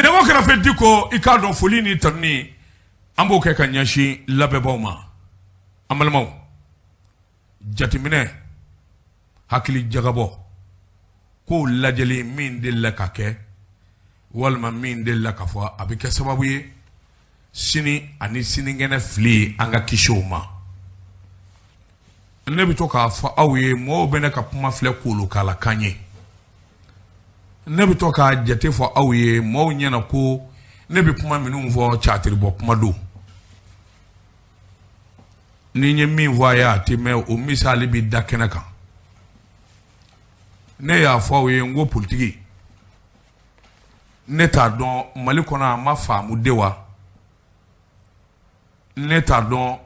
Nego kɛra fɛ di ko i k'a dɔn foli ni tanuni an b'o kɛ ka ɲɛsin labɛnbaw ma an balimaw jateminɛ hakili jagabɔ ko lajɛli min de la ka kɛ walima min de la ka fɔ a bɛ kɛ sababu ye sini ani sinikɛnɛ fili an ka kisiw ma ne bɛ to k'a fɔ aw ye mɔgɔw bɛ ne ka kuma filɛ k'olu k'ala kan ye ne bɛ to k'a jate fɔ aw ye mɔgɔw ɲɛna ko ne bɛ kuma minnu fɔ catiribɔ kuma don ni ye min fɔ a ye a tɛ mɛn o misali bɛ da kɛnɛ kan ne y'a fɔ aw ye n ko politiki ne t'a dɔn Mali kɔnɔ a ma faamu de wa ne t'a dɔn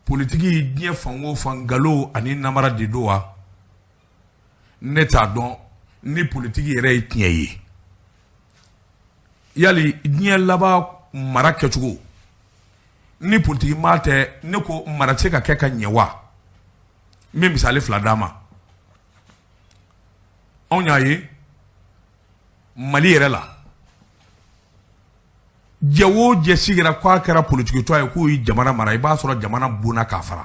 politiki diɲɛ fan o fan nkalon ani namara de don wa ne t'a dɔn ni politiki yɛrɛ ye tiɲɛ ye yali diɲɛ laban mara kɛcogo ni politiki maa tɛ ne ko mara tɛ se ka kɛ ka ɲɛ wa min misali fila d'a ma anw y'a ye Mali yɛrɛ la jɛ o jɛ sigira k'a kɛra politikitɔ ye k'o ye jamana mara i b'a sɔrɔ jamana bonna k'a fara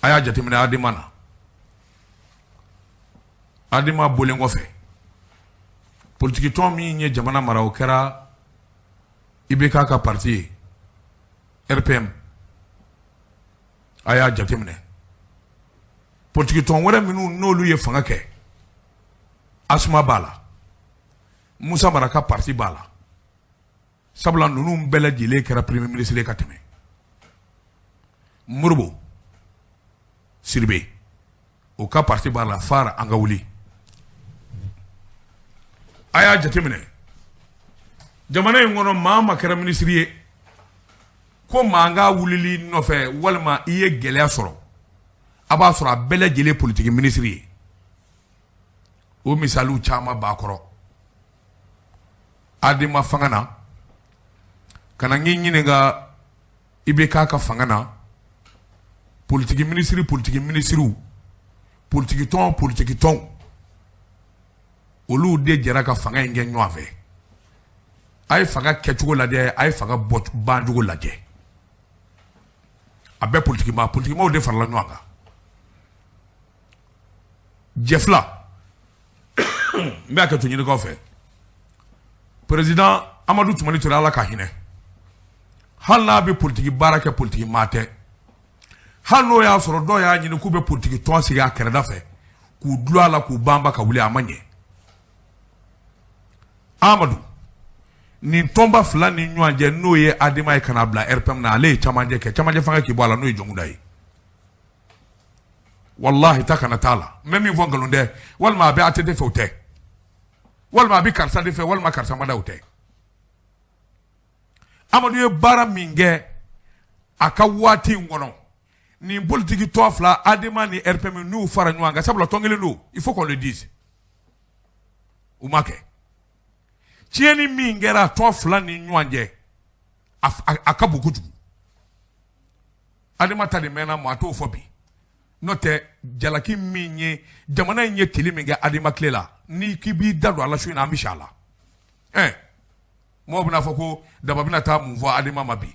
a y'a jateminɛ Adima na Adima bolen kɔfɛ politikitɔ min ye jamana mara o kɛra IBK ka parti ye RPM a y'a jateminɛ politikitɔ wɛrɛ minnu n'olu ye fanga kɛ Asuma b'a la Musa Mara ka parti b'a la sabula ninnu bɛɛ lajɛlen kɛra premier ministre ka tɛmɛ Moribo Siribe o ka parti b'a la Fara an ka wuli a y'a jateminɛ jamana in kɔnɔ maa ma kɛra ministre ye ko maa n ka wulili nɔfɛ walima i ye gɛlɛya sɔrɔ a b'a sɔrɔ a bɛɛ lajɛlen politique ministre ye o misaliw caman b'a kɔrɔ Adima fanga na kana ngi ɲininka IBK ka fanga na politique ministre politikitɔn olu de jɛra ka fanga in kɛ ɲɔgɔn fɛ a ye fanga kɛcogo lajɛ a ye fanga bancogo lajɛ a bɛɛ politikimaw de farala ɲɔgɔn kan jɛ fila n bɛ kɛ to ɲinikaw fɛ président Amadu Tumani Ture Ala ka hinɛ hali n'a bɛ politiki baara kɛ politiki maa tɛ hali n'o y'a sɔrɔ dɔw y'a ɲini k'u bɛ politiki tɔn sigi a kɛrɛda fɛ k'u dulon a la k'u banba ka wuli a ma ɲɛ Amadu nin tɔnba fila ni ɲɔgɔn cɛ n'o ye Adima ye ka na bila RPM na ale ye camancɛ kɛ camancɛ fanga k'i bɔ a la n'o ye Jɔnkuda ye wallahi ta kana t'a la mɛ min fɔ nkalon tɛ walima a bɛ ATT fɛ o tɛ walima a bɛ karisa de fɛ walima karisa ma da o tɛ Amadu ye baara min kɛ a ka waati in kɔnɔ nin politiki tɔn fila Adima ni RPM n'u fara ɲɔgɔn kan sabula tɔn kelen don il faut qu'on le dise u ma kɛ tiɲɛni min kɛra tɔn fila ni ɲɔgɔn cɛ a ka bon kojugu Adima ta de mɛnna maa t'o fɔ bi n'o tɛ jalaki min ye jamana in ye tili min kɛ Adima tile la ni k'i b'i da don a la su in na an bɛ si a la mɔgɔw bɛna fɔ ko daba bɛna taa mun fɔ Adima ma bi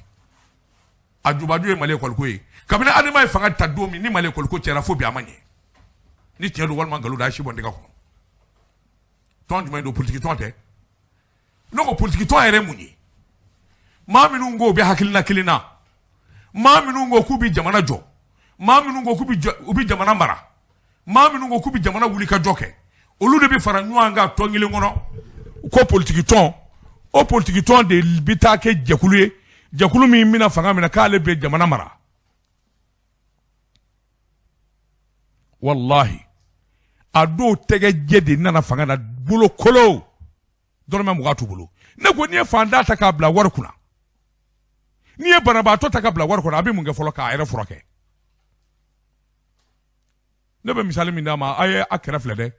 a jubaju ye Mali école ko ye kabini Adima ye fanga ta don min ni Mali école ko cɛra fo bi a ma ɲɛ ni tiɲɛ don walima nkalon don a si bɔ n tɛgɛ kɔnɔ tɔn jumɛn don politiki tɔn tɛ ne ko politiki tɔn yɛrɛ mun ye maa minnu ko u bɛ hakilina kelen na maa minnu ko k'u bɛ jamana jɔ maa minnu ko k'u bɛ jamana mara maa minnu ko k'u bɛ jamana wuli ka jɔ kɛ olu de bɛ fara ɲɔgɔn kan tɔn kelen kɔnɔ ko politiki tɔn o politiki tɔn de bɛ taa kɛ jɛkulu ye jɛkulu min bɛna fanga minɛ k'ale bɛ jamana mara wallahi a dɔw tɛgɛjɛ de nana fanga na bolo kolo dɔrɔmɛ 20 t'u bolo ne ko n'i ye fantan ta k'a bila wari kunna n'i ye banabaatɔ ta k'a bila wari kunna a bɛ mun kɛ fɔlɔ k'a yɛrɛ furakɛ ne bɛ misali min d'a ma a ye a kɛrɛ filɛ dɛ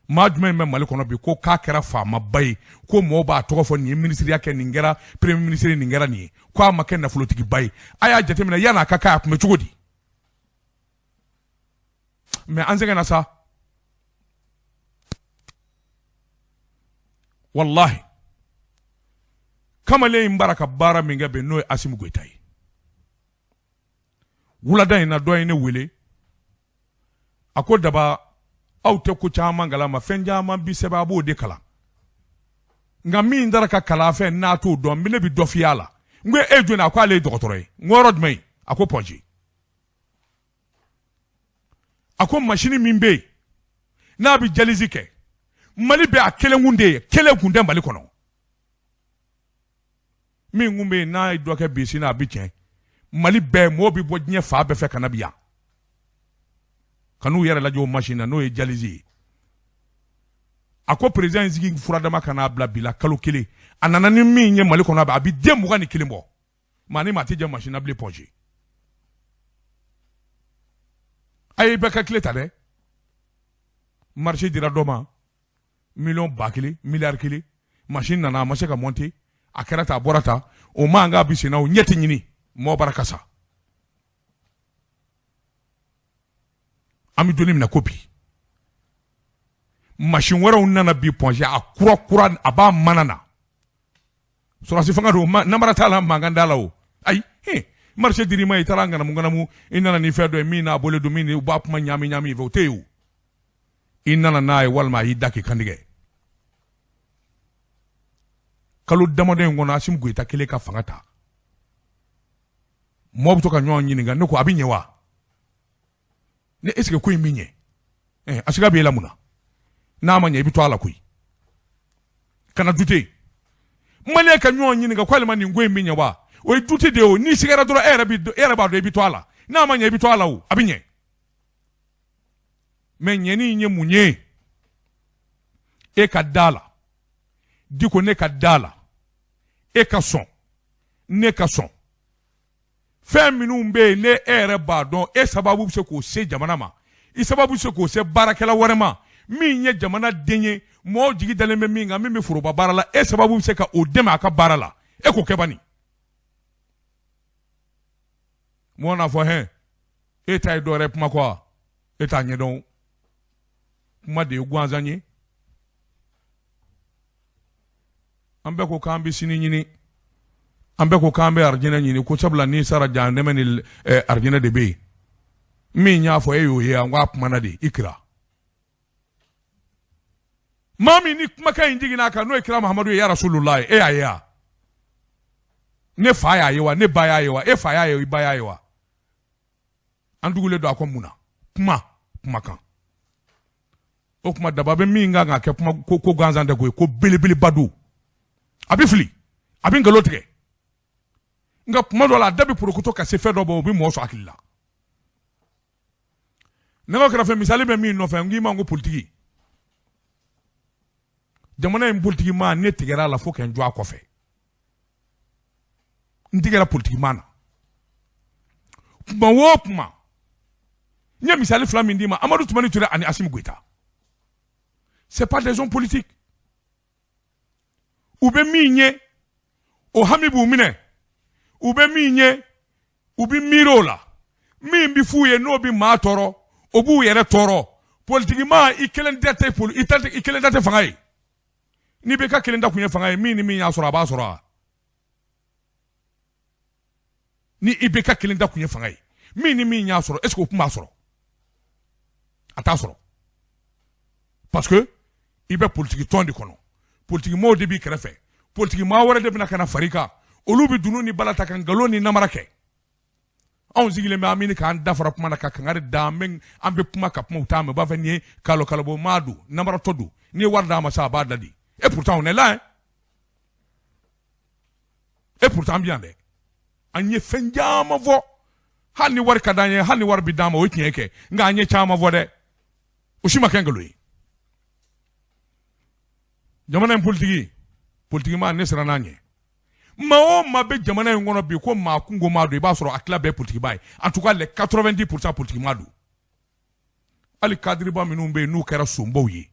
maa jumɛn bɛ Mali kɔnɔ bi ko k'a kɛra faamaba ye ko mɔgɔw b'a tɔgɔ fɔ nin ye minisiriya kɛ nin kɛra premier ministre nin kɛra nin ye ko a ma kɛ nafolotigiba ye a y'a jateminɛ yan'a ka kɛ a tun bɛ cogo di mais an sɛgɛnna sa wallahi kamale imbaraka bara minga be no Assimi Goïta ye wulada ina do ine wele ako daba aw te ko caman galama fen jaman bi sababu de kala nga min dara ka kala fe na to do mine bi do fiala ngwe ejo na ko ale docteur yi ngorod mai ako ponji ako machine min be na bi jalizi ke mali be akele ngunde mali kono mi ngumbe na do ka bi sina bi chen mali be mo bi bo nye fa be fe kana biya kanu yere la jo machine no e jalizi ako president zigi furadama kana bla bila kalo kele anana ni mi nye mali kono abi dem ga ni kilimbo mani mati je machine able ponji ay be ka kleta de marché dira doma million bakili milliard kili machine nana ma se ka monter akerata borata o manga bisina o nyeti nyini mo barakasa ami doni na copie machine wara unana bi ponja akura aba manana so rasi fanga do namara tala mangandala o ay marché diri mai taranga na mungana mu inana ni fedo e mina bole do mini ba puma nyami voteu inana nae walma yidaki kandige kalu damade ngona Assimi Goïta kele ka fangata mo buto ka nyon nyini ne ko abinye wa ne eske ko iminye asiga be lamuna na amanya ibito ala koi kana dute male ka nyon nyini ga kwalma ni ngwe iminye wa o dute de o ni sigara doro era ba do ibito ala na amanya ibito ala o abinye menyeni nye munye e ka dala diko ne ka dala e ka son ne ka son fɛn minnu be ne ere ba don e sababu se ko se jamana ma i sababu se ko se barakɛla wɛrɛ ma min ye jamana denye mo jigi dalen bɛ min kan min bɛ foroba baara la e sababu se ka o dɛmɛ a ka baara la e ko kɛ bani mo na fɔ hɛn e ta ye dɔ wɛrɛ kuma kɔ e t'a ɲɛdɔn kuma de ye gansan ye an bɛɛ ko k'an bɛ sini ɲini an bɛɛ ko k'an bɛ arijinɛ ɲini ko sabula ni sara jan nɛmɛ ni arijinɛ de bɛ yen min y'a fɔ e y'o ye an ko a kumana de i kira maa min ni kumakan in jiginna a kan n'o ye kira Muhamadu ye ya Rasulullah e y'a ye wa ne fa y'a ye wa ne ba y'a ye wa e fa y'a ye i ba y'a ye wa an dugulen don a ko mun na kumakan o kuma daba bɛ min kan ka kɛ kuma ko gansan tɛ ko ye ko belebeleba don a bɛ fili a bɛ nkalon tigɛ nka kuma dɔ la a da bɛ porokoto ka se fɛn dɔ bɔ o bɛ mɔgɔ sɔn hakili la ne ka kɛrɛfɛ misali bɛ min nɔfɛ n k'i ma ko politiki jamana in politiki ma ne tigɛra a la fo ka n jɔ a kɔfɛ n tigɛra politiki ma na kuma o kuma n ye misali fila min d'i ma Amadu Tumani Ture ani Assimi Goïta c'est pas des hommes politiques u bɛ min ye o hami b'u minɛ u bɛ min ye u bɛ miiri o la min bɛ f'u ye n'o bɛ maa tɔɔrɔ o b'u yɛrɛ tɔɔrɔ politiki ma i kelen da tɛ fanga ye n'i bɛ ka kelen da kun ye fanga ye min ni min y'a sɔrɔ a b'a sɔrɔ wa ni i bɛ ka kelen da kun ye fanga ye min ni min y'a sɔrɔ est-ce que o tun b'a sɔrɔ a t'a sɔrɔ parce que i bɛ politiki tɔn de kɔnɔ politiki maaw de b'i kɛrɛfɛ politiki maa wɛrɛ de bɛna ka na far'i kan olu bɛ dunun ni bala ta ka nkalon ni namara kɛ anw sigilen bɛ an bɛ k'an dafara kuma na ka kangari da an bɛ kuma ka kuma u t'a mɛn u b'a fɔ nin ye kalobɔ maa don namaratɔ don n'i ye wari d'a ma sa a b'a da di et pourtant on est là hein et pourtant an bɛ yan dɛ an ye fɛn caman fɔ hali ni wari ka d'an ye hali ni wari bɛ d'an ma o ye tiɲɛ kɛ nka an ye caman fɔ dɛ o si ma kɛ nkalon ye jamana in politiki maa ne siran n'a ɲɛ maa o maa bɛ jamana in kɔnɔ bi ko maa kungo maa don i b'a sɔrɔ a tila bɛɛ politiki baa ye en tout cas les 90% politiki maa don hali kadiriba minnu bɛ yen n'u kɛra sonbaw ye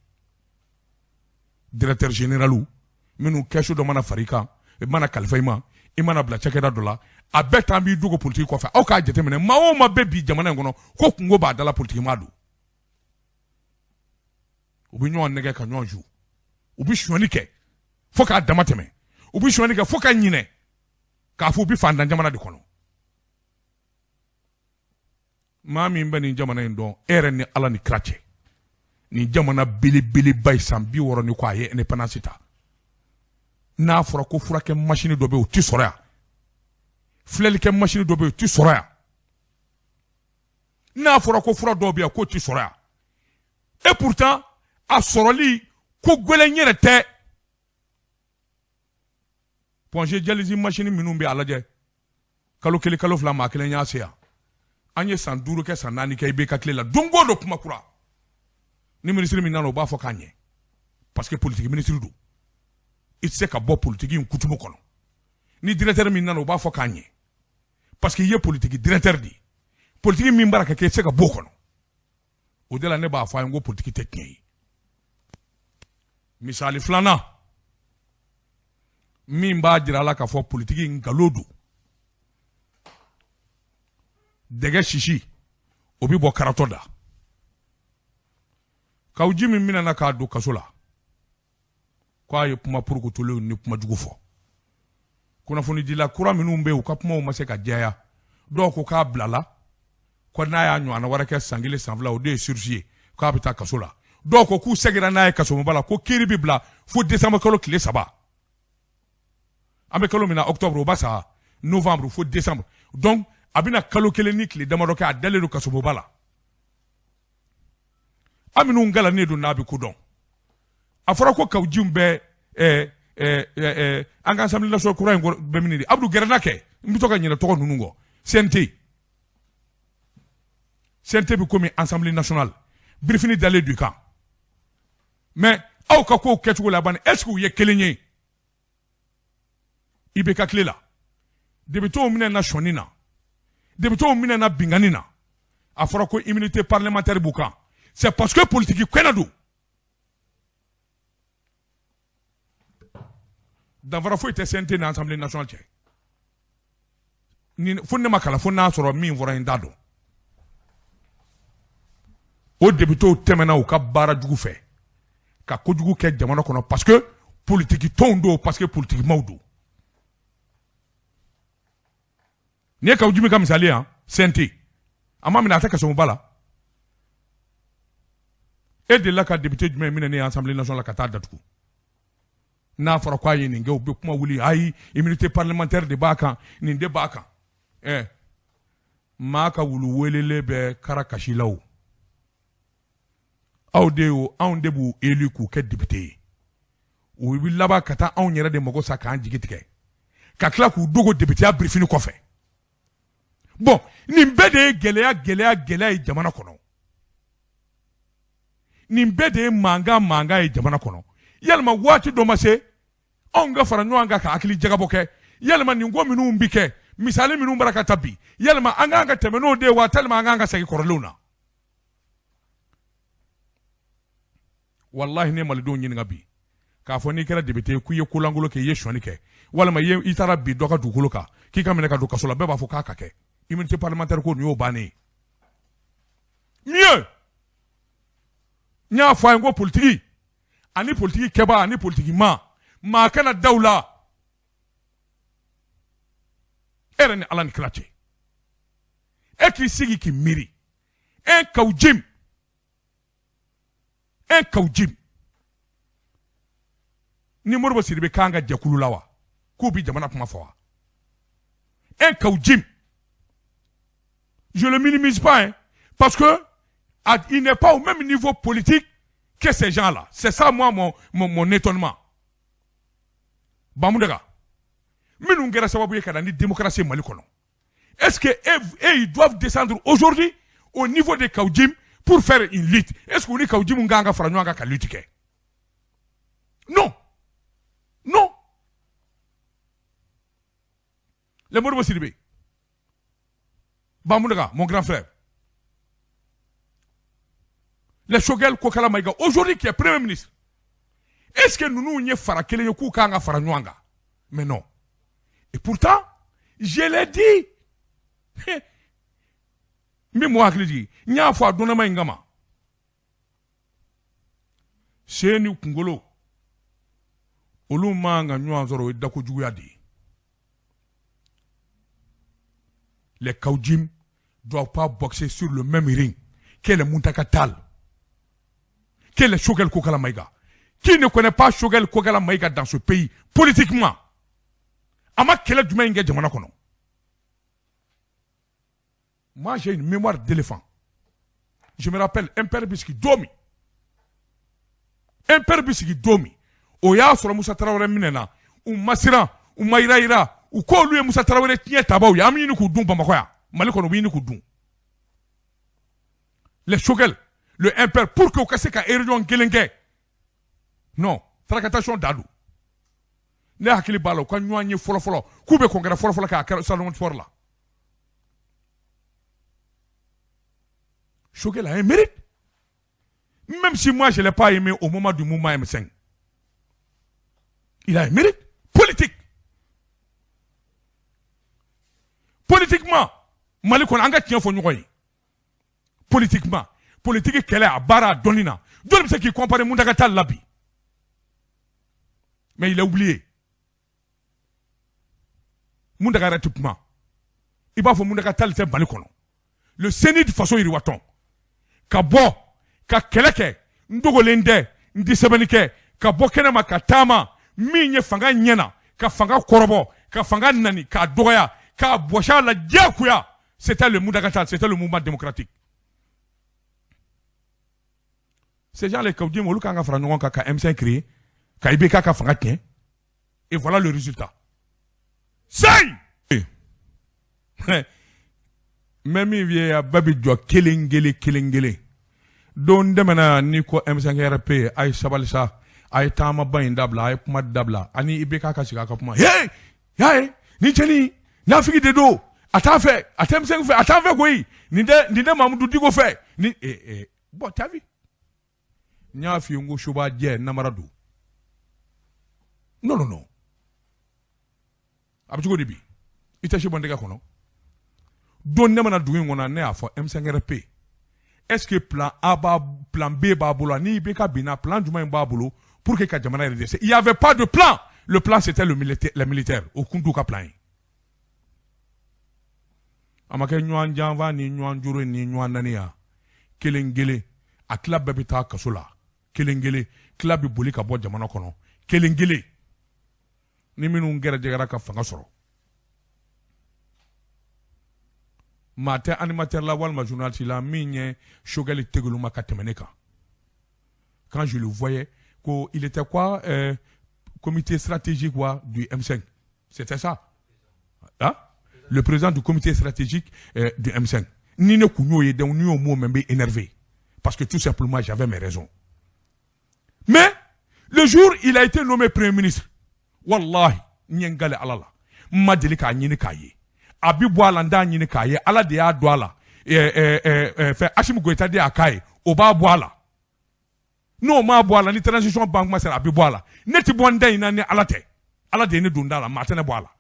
directeur général minnu kɛsu dɔ mana far'i kan i mana kalifa i ma i mana bila cakɛda dɔ la a bɛɛ t'an b'i dogo politiki kɔfɛ aw k'a jateminɛ maa o maa bɛ bi jamana in kɔnɔ ko kungo b'a dala politiki maa don u bɛ ɲɔgɔn nɛgɛ ka ɲɔgɔn ju u bɛ sonyani kɛ fo k'a dama tɛmɛ u bi suɲɛni kɛ fo ka ɲinɛ k'a fɔ u bi fantan jamana de kɔnɔ maa min bɛ nin jamana in dɔn e yɛrɛ ni ala ni kira cɛ nin jamana belebeleba ye san 60 ni ko a ye indépendance ta n'a fɔra ko furakɛ machine dɔ bɛ yen o ti sɔrɔ yan filɛlikɛ machine dɔ bɛ yen o ti sɔrɔ yan n'a fɔra ko fura dɔw bɛ yan k'o ti sɔrɔ yan et pourtant a sɔrɔli ko gɛlɛn yɛrɛ tɛ ponge dialyse machine minnu bɛ a lajɛ kalo kelen kalo fila maa kelen y'a se yan an ye san 5 kɛ san 4 kɛ i bɛ ka tile la don o don kuma kura ni ministre min nana o b'a fɔ k'a ɲɛ parce que politique ministre don i tɛ se ka bɔ politique in kutumu kɔnɔ ni directeur min nana o b'a fɔ k'a ɲɛ parce que i ye politique directeur de ye politique min b'a ka kɛ i tɛ se ka bɔ o kɔnɔ o de la ne b'a fɔ a ye n ko politique tɛ tiɲɛ ye misali filanan min b'a jira a la k'a fɔ politique nkalon don dɛgɛ sisi o bɛ bɔ karatɔ da kaw ji min minɛna k'a don kaso la k'a ye kuma purukutulenw ni kuma jugu fɔ kunnafonidila kura minnu bɛ yen u ka kumaw ma se ka jɛya dɔw ko k'a bilala ko n'a y'a ɲɔgɔnna wɛrɛ kɛ san 1 san 2 o de ye sursis ye k'a bɛ taa kaso la dɔw ko k'u seginna n'a ye kasomoba la ko kiiri bɛ bila fo décembre kalo tile 3 an bɛ kalo min na octobre o ba sa novembre fo décembre donc a bɛna kalo 1 ni tile damadɔ kɛ a dalen don kasomoba la an minnu galannen don n'a bɛ kodɔn a fɔra ko kawujiw bɛ an ka assemblée nationale kura in bɛ min de Abdou gɛrɛna kɛ n bɛ to ka ɲinɛ tɔgɔ ninnu kɔ CNT bɛ komi assemblée nationale birifini dalen du kan mais aw ka kow kɛcogo la bani est-ce que u ye kelen ye i bɛ ka tile la députés minɛ na sɔnni na députés minɛ na bingani na a fɔra ko immunité parlementaire b'u kan c'est parce que politique kɛnɛ don danfara foyi tɛ CNT ni assemblée nationale cɛ ni fo ne ma kalan fo n'a sɔrɔ min fɔra n t'a dɔn o députés tɛmɛna u ka baara jugu fɛ ka kojugu kɛ jamana kɔnɔ parce que politique tɔnw don parce que politique maw don ni ye Kawujimi ka misali yan CNT a ma minɛ a tɛ kasomoba la e delila ka député jumɛn minɛ ne ye assemblée nationale ka taa datugu n'a fɔra k'a ye nin kɛ u bɛ kuma wuli ayi immunité parlementaire de b'a kan nin de b'a kan maa ka wulu welelen bɛ kara kasi la o aw de o anw de b'u élu k'u kɛ député ye u bɛ laban ka taa anw yɛrɛ de mago sa k'an jigi tigɛ ka tila k'u dogo députéya birifini kɔfɛ bon nin bɛɛ de ye gɛlɛya ye jamana kɔnɔ nin bɛɛ de ye mankan ye jamana kɔnɔ yalima waati dɔ ma se anw ka fara ɲɔgɔn kan ka hakili jagabɔ kɛ yalima nin ko minnu bi kɛ misali minnu bara ka ta bi yalima an k'an ka tɛmɛ n'o de ye wa tellement an k'an ka segin kɔrɔlenw na wallahi ne malidenw ɲininka bi k'a fɔ n'i kɛra député k'i ye kolankolon kɛ i ye sɔnni kɛ walima i taara bi dɔ ka dugukolo kan k'i ka minɛ ka don kaso la bɛɛ b'a fɔ k'a ka kɛ immunité parlementaire ko nin y'o bannen mieux n y'a fɔ a ye n ko politique ani politique kɛba ani politique maa kana daw la e yɛrɛ ni ala ni kira cɛ e k'i sigi k'i miiri un Kawujim ni Modibo Sidibe k'an ka jɛkulu la wa k'u bi jamana kuma fɔ wa un Kawujim je le minimise pas hein, parce que il n'est pas au même niveau politique que ces gens-là. C'est ça, moi, mon étonnement. Bamoudega. Mais nous avons une démocratie malikono. Est-ce que ils doivent descendre aujourd'hui au niveau des Kawujim pour faire une lutte? Est-ce que les Kawujim nganga franyoanga ka lutte? Non. Non. Le Modibo Sidibe. Bamoudega, mon grand frère. Le Shogel Kokala Maïga, aujourd'hui qui est Premier ministre, est-ce que nous nous n'y farakele yoku kanga faranwanga? Mais non. Et pourtant, je l'ai dit. Mais moi, je l'ai dit. Nya fois donama ingama. C'est nous Kungolo. olu manga nyuanzoro dako juguya di. Les Kaudjim doivent pas boxer sur le même ring que les Muntaka Tall, que les Shogel Kokala Maïga. Qui ne connaît pas Shogel Kokala Maïga dans ce pays, politiquement? Ama kele du maïga jamana kono. Moi j'ai une mémoire d'éléphant. Je me rappelle un père Biski Domi. Un père Biski Domi. Oya sur Moussa Traoré Minena, ou Masira, ou Maïraïra. Ou ko lui Moussa Traoré tient tabaou ya amini ku dun Bamakoya Mali kono wini ku dun les Shogel le impère pour que kase ka erion gelenge non tractation dadu ne hakili balo ko nyoanye folo ku be congrès folo ka salon for la Shogel a un mérite même si moi je l'ai pas aimé au moment du mouvement M5 il a un mérite politique. Politiquement, Mali kon anga tien fo ñoy. Politiquement, politique kele a bara donina. Dole se qui compare Moundaka Tall labi. Mais il a oublié. Moundaka ratupement. Il va faut Moundaka Tall c'est Mali kono. Le Sénat de façon iriwaton. Ka bo, ka keleke, ndogolende, ndisebenike, ka bo kenema ka tama, minye fanga nyena, ka fanga korobo, ka fanga nani, ka doya. C'était le Moundaka Tall, c'était le mouvement démocratique. Ces gens, les Kaudjim, au lieu qu'un Franc ka M5 créé, ka Ibeka ka fanga tien, et voilà le résultat. Say! Même il y a Babi Djo, Kelengele. Don demana ni ko M5 RP, ay sabalisa, ay tama bain dabla, ay pumad dabla, ani Ibeka ka chika ka puma. Hey! Ni cheni! N'afiki de do, fait, fait, oui, nide Mamoudou Digo fait, bon, t'as vu? N'afi ungo shoba dje namaradu. Non. Abjugo dibi. Itachi bondega kono. Don nemana douin on a à for M5RP. Est-ce que plan A, plan B, babolo, ni beka bina, plan du main babolo, pour que Kadjamana redesse? Il n'y avait pas de plan. Le plan c'était le militaire, au Kunduka plan. Amake nyuan janva ni nyuan jure ni nyuan nania kelengele a club bebita kasola kelengele club boli ka bo jamana kono kelengele ni minu ngere jegara ka fanga soro mate animateur la wal ma journaliste la minye Shogel teguluma ka temeneka quand je le voyais il était quoi comité stratégique quoi du M5 c'était ça hein? Le président du comité stratégique du M5. Nine Kounyoye, donc nous au même énervé. Parce que tout simplement, j'avais mes raisons. Mais, le jour il a été nommé premier ministre, Wallahi, Nyengale alala, Madelika nyine kaye. Abi Boalanda nyine kaye, ala de a douala, fait Hachim Goïta de akaye, Oba Boala. Non, ma Boala, ni transition banque, ma c'est Abi Boala. Neti Boanda inane alate, ala de ne dundala, matene Boala.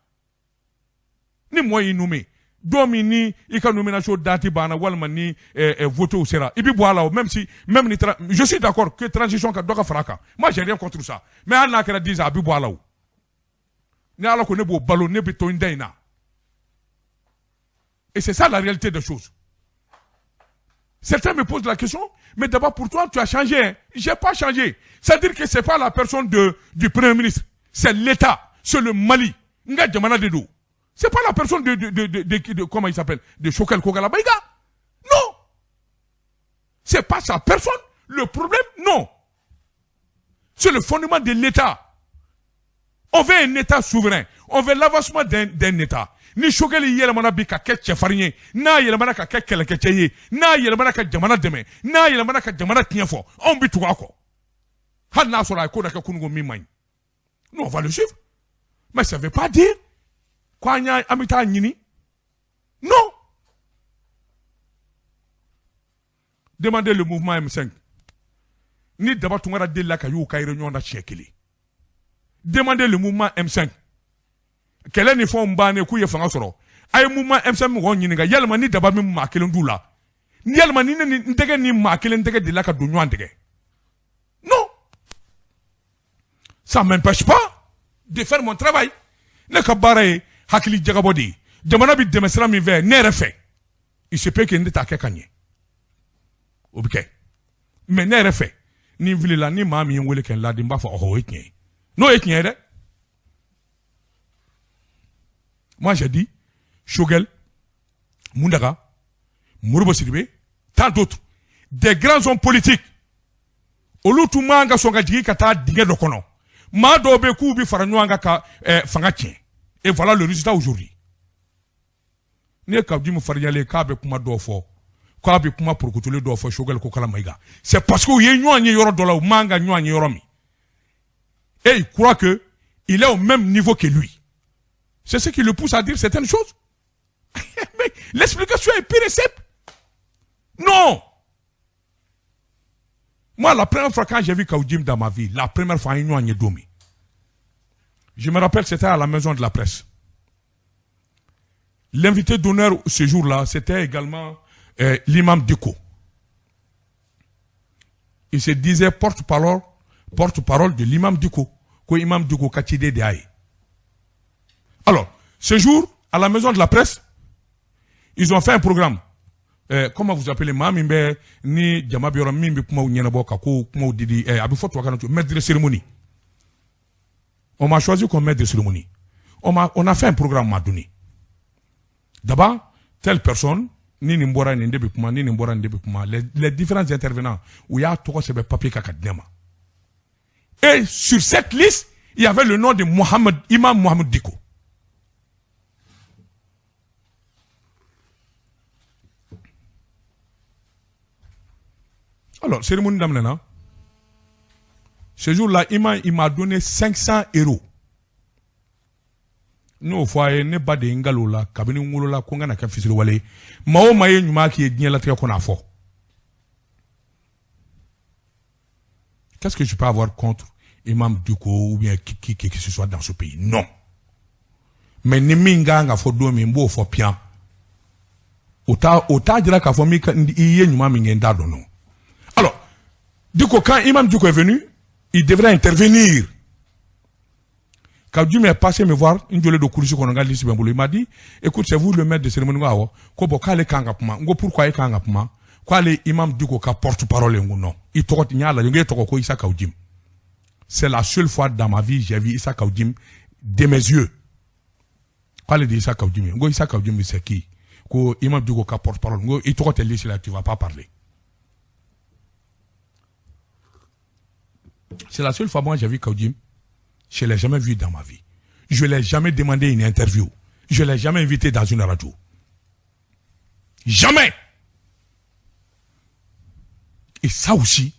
Ni moi nommé domini il ka nomination dati bana walma ni voter au sera et puis voilà même je suis d'accord que transition ka doka fraka moi j'ai rien contre ça mais Allah ka dit ça bi voilà ni ala ko ne bo ballon ne bi to ndaina et c'est ça la réalité des choses. Certains me posent la question mais d'abord pour toi tu as changé hein? J'ai pas changé, c'est-à-dire que c'est pas la personne du premier ministre, c'est l'État, c'est le Mali nga jamana de do. C'est pas la personne de comment il s'appelle, de Shogel Kokala Maïga. Non. C'est pas sa personne. Le problème, non. C'est le fondement de l'État. On veut un État souverain. On veut l'avancement d'un État. Ni Shogel yelemana bi ka ke chefarien, na yelemana ka ke kelekecheye, na yelemana ka jamana deme, na yelemana ka jamana tienfo. On bi tout ako. Han na sora ko na ka kungo mi magne. Nous on va le suivre. Mais ça veut pas dire quoi amita nyini? Non. Demandez le mouvement M5. Ni d'abord tu de la caillou ka réunion na chekeli. Demandez le mouvement M5. Quel est le fond mbane ku ye fanga soro? Ay mouvement M5 mo nyini ga yalma ni d'abord mi ma kelen dula. Ni yalma ni ndege ni ma kelen ndege de la ka dunyo ndege. Non. Ça m'empêche pas de faire mon travail. Ne ka baara ye hakili jagabɔ de ye. Jamana bi dɛmɛ sira min fɛ ne yɛrɛ fɛ. Il se peut que ne t'a kɛ ka ɲɛ. O bi kɛ. Mais ne yɛrɛ fɛ ni n filila ni maa min ye n wele kɛ n ladi n b'a fɔ ɔhɔ o ye tiɲɛ ye. N'o ye tiɲɛ ye dɛ. Moi j'ai dit Choguel, Moundaga, Modibo Sidibé, tant d'autres, des grands hommes politiques. Olu tu manga songa jigi kata dingue do kono. Ma do be ku bi fara nyanga ka fanga tien. Et voilà le résultat aujourd'hui. Ne ka di mu fariyale ka be kuma do fo. Ka be kuma prokutule do fo Choguel ko kala maiga. C'est parce que ye nyoanye yoro do la ou manga nyoanye yoro mi. Et il croit que il est au même niveau que lui. C'est ce qui le pousse à dire certaines choses. Mais l'explication est pure et simple. Non. Moi, la première fois quand j'ai vu Kaoudim dans ma vie, la première fois, je me rappelle, c'était à la maison de la presse. L'invité d'honneur ce jour-là, c'était également l'imam Diko. Il se disait porte-parole de l'imam Diko. Que l'imam Diko Katide de Aïe. Alors, ce jour, à la maison de la presse, ils ont fait un programme. Comment vous appelez Mamimbe, ni Djamabiora Mimbi Puma Nyanabo Kako, Puma Didi, Abifo Touakanatou, maître de cérémonie. On m'a choisi comme maître de cérémonie. On a fait un programme Madouni. D'abord, telle personne, ni Nimbora Ndebi Puma, ni Nimbora Ndebi Puma, les différents intervenants, où il y a tout ce papier Kakadema. Et sur cette liste, il y avait le nom de Imam Mohamed Diko. Alors, cérémonie d'Amlena. Ce jour-là, il m'a donné 500 €. Nous, au foyer, ne pas de Ngalola, Kabini Ngolola, Kongana Kafisilo Wale, Mao Maye Numa qui est bien la tria qu'on a fait. Qu'est-ce que je peux avoir contre Imam Duko ou bien qui que ce soit dans ce pays? Non. Mais Niminga nga fo do mi mbo fo pian. Ota dira ka fo mi iye Numa mi ngenda do non. Alors, Duko, quand Imam Duko est venu, il devrait intervenir. Quand Dieu m'est passé me voir, il m'a dit, écoute, c'est vous le maître de cérémonie. Pourquoi Imam Duko ka porte-parole? Non. C'est la seule fois dans ma vie j'ai vu Issa Kaudim de mes yeux. Quoi dit Issa Kaudim? Issa Kaudim c'est qui? Imam Duko ka porte-parole. Il te dit là, tu vas pas parler. C'est la seule fois moi j'ai vu Kaudim. Je ne l'ai jamais vu dans ma vie. Je ne l'ai jamais demandé une interview. Je ne l'ai jamais invité dans une radio. Jamais. Et ça aussi,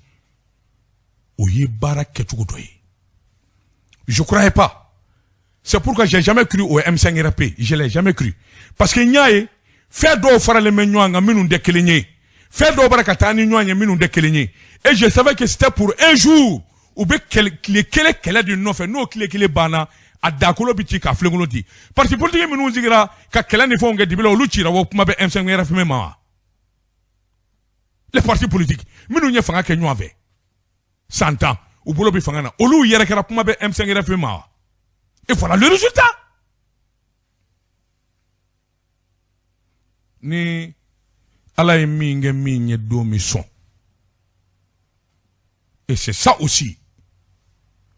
je ne croyais pas. C'est pourquoi je n'ai jamais cru au M5RP. Je ne l'ai jamais cru. Parce que n'y a fait d'eau faire les menouanga minun de kelenye. Fait d'eau barakatani nouanga minun de kelenye. Et je savais que c'était pour un jour. Ou bien qu'elle du non fait nous qu'il bana à dakolo biti ka flengono di parti politique minu zigira ka kele ne fo ngedi bilo luchira wo kuma be M5 RFM ma les partis politiques minu nya fanga ke nyu ave 100 ans ou bolo bi fanga na olu yere kera kuma be M5 RFM ma et voilà le résultat ni ala minge minye do mi son et c'est ça aussi.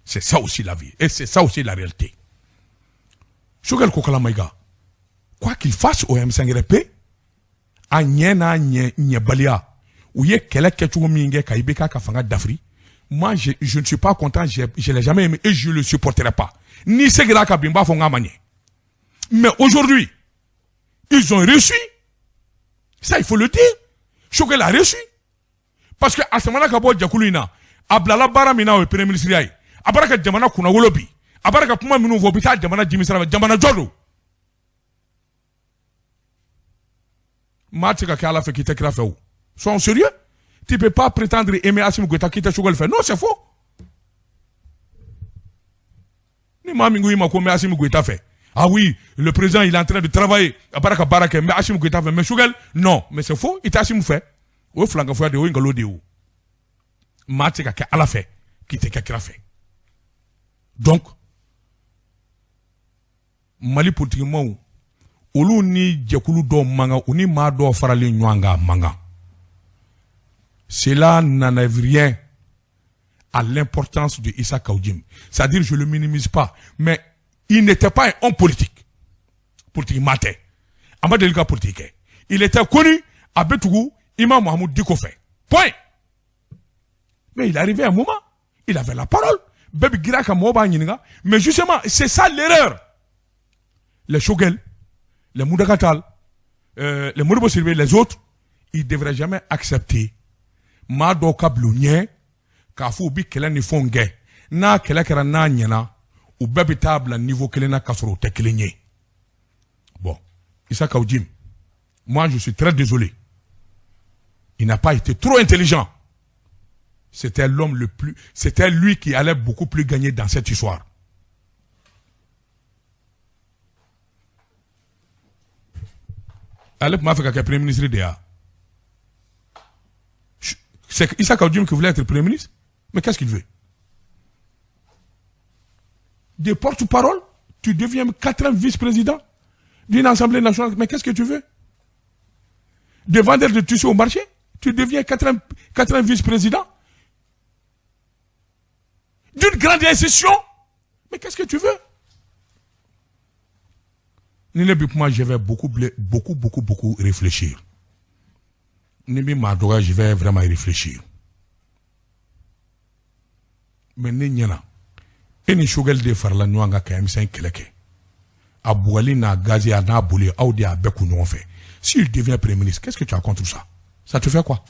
C'est ça aussi la vie. Et c'est ça aussi la réalité. Choguel Kokala Maïga, quoi qu'il fasse au M5RP, a nyena nye balia, ou ye kele ketu minge kaibeka kafanga d'Afri, moi je ne suis pas content, je l'ai jamais aimé et je le supporterai pas. Ni Segira Kabimba fonga manye. Mais aujourd'hui, ils ont reçu. Ça il faut le dire. Choguel a reçu. Parce que à ce moment-là, Kabo Djakulina, Ablala Baramina au Premier ministre Yaï. Abaraka jamana kuna wolobi. Abaraka puma minu vobita jamana jimisara jamana jodo. Matika kala fait quitter krafeu. Sois sérieux? Tu peux pas prétendre aimer Assimi Goïta quitter Choguel fait. Non, c'est faux. Ni mamingu ima ko me Assimi Goïta fait. Ah oui, le président il est en train de travailler. Abaraka baraka me Assimi Goïta fait mais Choguel non, mais c'est faux, il t'a Assimi fait. O flanga foi de o ngalo de o. Matika kala fait quitter krafeu. Donc, Mali politiquement olu ni jekulu do manga uni ma do farali nyanga manga. Cela n'enlève rien à l'importance de Issa Kaoudim. C'est-à-dire, je le minimise pas, mais il n'était pas un homme politique. Politique maté. Amadelika politique. Il était connu à Betougou, Imam Mahmoud Dikofé. Point. Mais il arrivait à un moment, il avait la parole. Baby Giraka Moba Nyinga. Mais justement, c'est ça l'erreur. Les Shogel, les Moudagatal, les Mouribo Sirvé, les autres, ils ne devraient jamais accepter Mado Kablounien, Kafou bi kele ni fonge, na kele kera na nyena, ou bebi table niveau kele na kasoro te kele nye. Bon, Issa Kaoudim, moi je suis très désolé. Il n'a pas été trop intelligent. C'était l'homme le plus, c'était lui qui allait beaucoup plus gagner dans cette histoire. Allez, m'a fait qu'un premier ministre d'EA. C'est Issa Kaoudim qui voulait être premier ministre. Mais qu'est-ce qu'il veut? Des porte-parole, tu deviens 4 ans vice-président d'une assemblée nationale. Mais qu'est-ce que tu veux? Des vendeurs de tissus au marché, tu deviens 4 ans vice-président d'une grande institution. Mais qu'est-ce que tu veux? Moi, je vais beaucoup réfléchir. Nibi Madoga, je vais vraiment y réfléchir. Mais Ninyana, et ni Shogel de Farla Nwanga KM5 Keleke. Abouali na Gazi a na boulé, Audi a Bekou non fait. S'il devient premier ministre, qu'est-ce que tu as contre ça? Ça te fait quoi?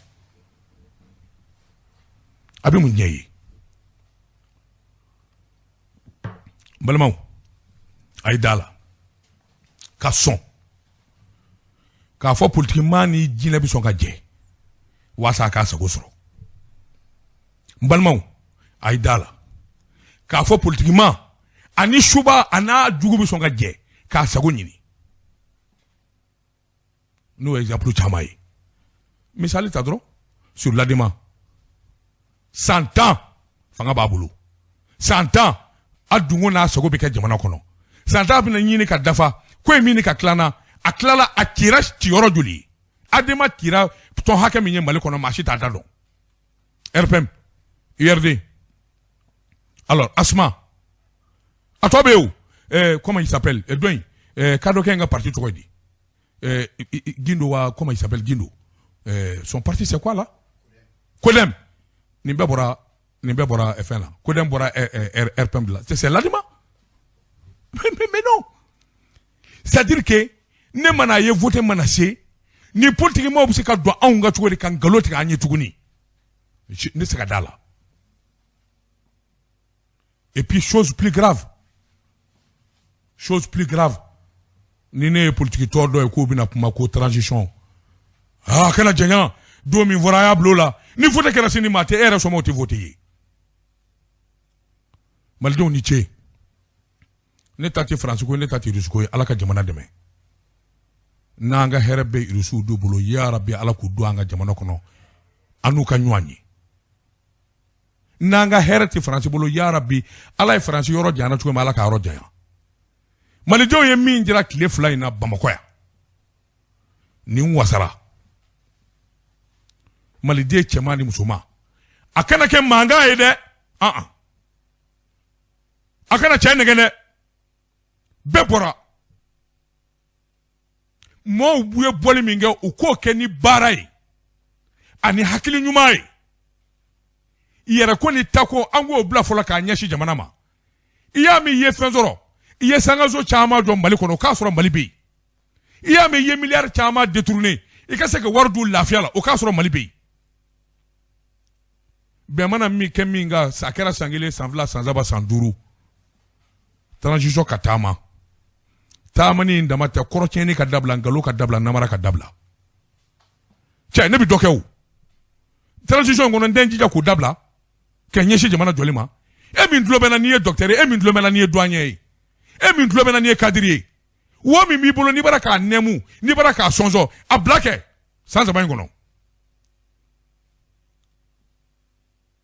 Abi Mouniaye. Balamaou. Aïdala. Kasson. Ka fo politiquement ni djina bi son ka dje. Wasa ka sa gosro. Mbalmaw aidala. Ka fo politiquement ani shuba ana djugu bi son ka dje ka sa go nyini. Nous exemple chamaï. Misali tadro sur l'adema. 100 ans fanga babulu. 100 ans adungo na sa go be ka jamana kono. 100 ans bi na nyini ka dafa ko emi ni ka klana Aklala akira tiyoro juli. Adema tira ton hake minye mali kono machi tadalo. RPM, URD. Alors, Asma. Atobeu. Comment il s'appelle? Edouin. Kado Kenga parti toi dit. Gindo wa, comment il s'appelle Gindo? Son parti c'est quoi là? Kodem. Nimbe bora FN là. Kodem bora RPM là. C'est l'adima. Mais non. C'est-à-dire que ne mana ye voté manase ni politiquement bu se ka do anga tuwori kan galoti ka anye tuguni ne se ka dala. Et puis chose plus grave ni ne politique to do e ko bina kuma ko transition kana jenya do mi variable la ni voté que la sini mate era so moti voté maldo ni che ne tati France ko ne tati Russe ko ala ka jamana deme nanga herbe irusu dubulo ya rabbi ala ku duanga jamana kono anu ka nwanyi nanga herati France bolo ya rabbi ala France yoro jana tuwe ala ka ro jaya malijo ye min jira kile fly na Bamako ya ni wasara malide chemani musuma akana ke manga ide akana chene gene bebora mo buye boli minge uko keni barai ani hakili nyumai yere ko ni tako ango bla fola ka nyashi jamana ma iya mi ye fenzoro iye sangazo chama do mali kono ka soro mali be iya mi ye milliard chama détourné ikase ke wardu lafia la o ka soro mali be be mana mi keminga sakera sangile sanvla sanzaba sanduru transition katama tamani ndamata korocheni ka dabla ngalo ka dabla namara ka dabla cha ne bi dokew transition ngono ndenji ja ko dabla ke nyeshi jamana jolima e min dlo bena niye docteur e min dlo bena niye douanier e min dlo bena niye cadrier wo mi bolo ni baraka nemu ni baraka sonzo a blake sans ba ngono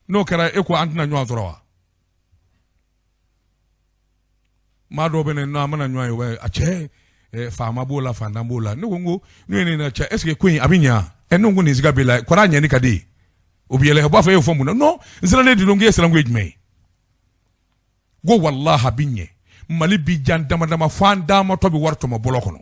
no kera e ko antna nyo azorowa ma do bene no amana nwan we ache faama bola fanda bola no ngo no ni na cha est ce que queen abinya eno ngo ni ziga bela kwara nya ni kade obiele he bafa ye fomu no nzira ne di no nge sala ngo edwuma go wallahi binye mali bi jan dama fanda ma to bi warto ma bolo kono